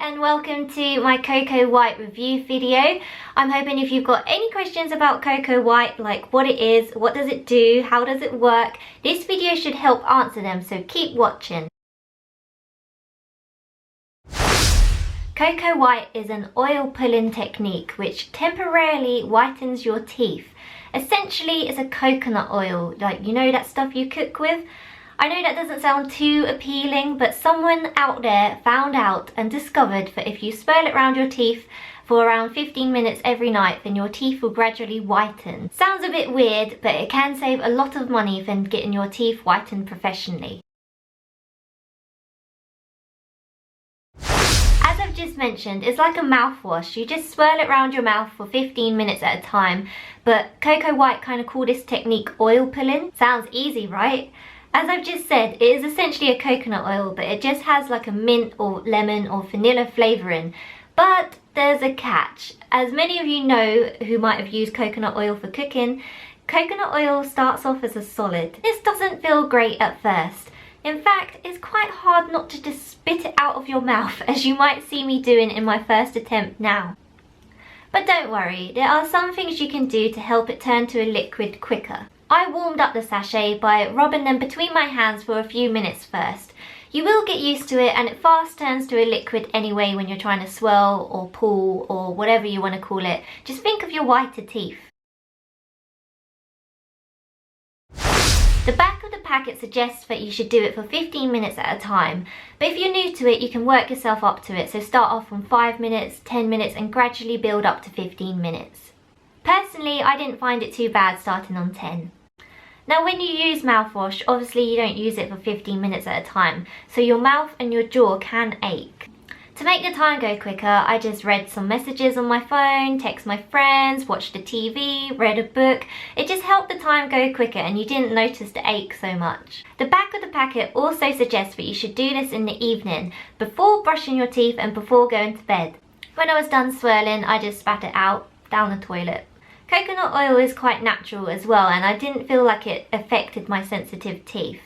and welcome to my Coco White review video. I'm hoping if you've got any questions about Coco White, like what it is, what does it do, how does it work, this video should help answer them, so keep watching. Coco White is an oil pulling technique which temporarily whitens your teeth. Essentially, it's a coconut oil, like you know that stuff you cook with? I know that doesn't sound too appealing, but someone out there found out and discovered that if you swirl it around your teeth for around 15 minutes every night, then your teeth will gradually whiten. Sounds a bit weird, but it can save a lot of money than getting your teeth whitened professionally. As I've just mentioned, it's like a mouthwash. You just swirl it around your mouth for 15 minutes at a time, but Coco White kind of call this technique oil pulling. Sounds easy, right? As I've just said, it is essentially a coconut oil, but it just has like a mint or lemon or vanilla flavouring. But there's a catch. As many of you know who might have used coconut oil for cooking, coconut oil starts off as a solid. This doesn't feel great at first. In fact, it's quite hard not to just spit it out of your mouth, as you might see me doing in my first attempt now. But don't worry, there are some things you can do to help it turn to a liquid quicker. I warmed up the sachet by rubbing them between my hands for a few minutes first. You will get used to it, and it fast turns to a liquid anyway when you're trying to swirl or pull or whatever you want to call it. Just think of your whiter teeth. The back of the packet suggests that you should do it for 15 minutes at a time, but if you're new to it, you can work yourself up to it, so start off from 5 minutes, 10 minutes and gradually build up to 15 minutes. Personally, I didn't find it too bad starting on 10. Now when you use mouthwash, obviously you don't use it for 15 minutes at a time, so your mouth and your jaw can ache. To make the time go quicker, I just read some messages on my phone, text my friends, watched the TV, read a book. It just helped the time go quicker and you didn't notice the ache so much. The back of the packet also suggests that you should do this in the evening, before brushing your teeth and before going to bed. When I was done swirling, I just spat it out, down the toilet. Coconut oil is quite natural as well, and I didn't feel like it affected my sensitive teeth.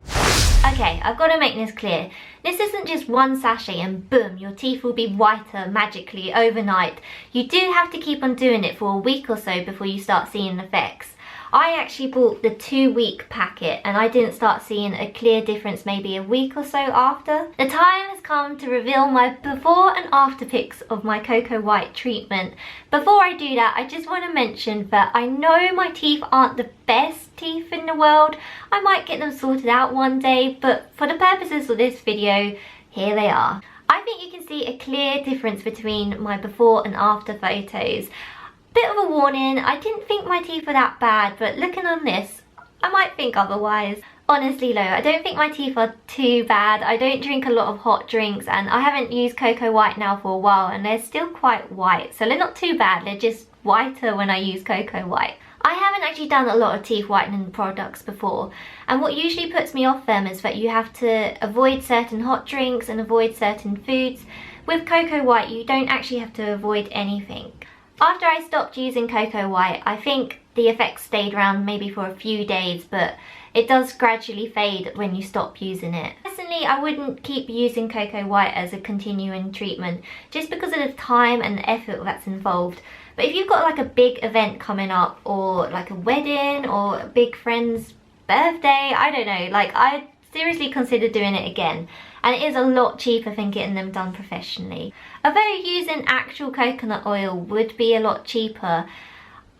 Okay, I've got to make this clear. This isn't just one sachet and boom, your teeth will be whiter magically overnight. You do have to keep on doing it for a week or so before you start seeing effects. I actually bought the 2-week packet and I didn't start seeing a clear difference maybe a week or so after. The time has come to reveal my before and after pics of my Coco White treatment. Before I do that, I just want to mention that I know my teeth aren't the best teeth in the world. I might get them sorted out one day, but for the purposes of this video, here they are. I think you can see a clear difference between my before and after photos. Bit of a warning, I didn't think my teeth were that bad, but looking on this, I might think otherwise. Honestly though, I don't think my teeth are too bad. I don't drink a lot of hot drinks and I haven't used Coco White now for a while and they're still quite white. So they're not too bad, they're just whiter when I use Coco White. I haven't actually done a lot of teeth whitening products before, and what usually puts me off them is that you have to avoid certain hot drinks and avoid certain foods. With Coco White, you don't actually have to avoid anything. After I stopped using Coco White, I think the effects stayed around maybe for a few days, but it does gradually fade when you stop using it. Personally, I wouldn't keep using Coco White as a continuing treatment just because of the time and the effort that's involved. But if you've got like a big event coming up or like a wedding or a big friend's birthday, I don't know, like I'd seriously consider doing it again. And it is a lot cheaper than getting them done professionally. Although using actual coconut oil would be a lot cheaper,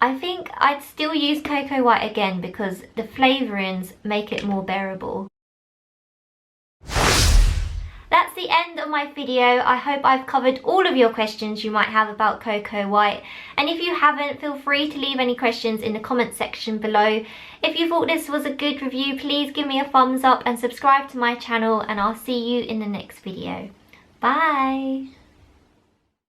I think I'd still use Coco White again because the flavourings make it more bearable. That's the end of my video. I hope I've covered all of your questions you might have about Coco White. And if you haven't, feel free to leave any questions in the comment section below. If you thought this was a good review, please give me a thumbs up and subscribe to my channel, and I'll see you in the next video. Bye!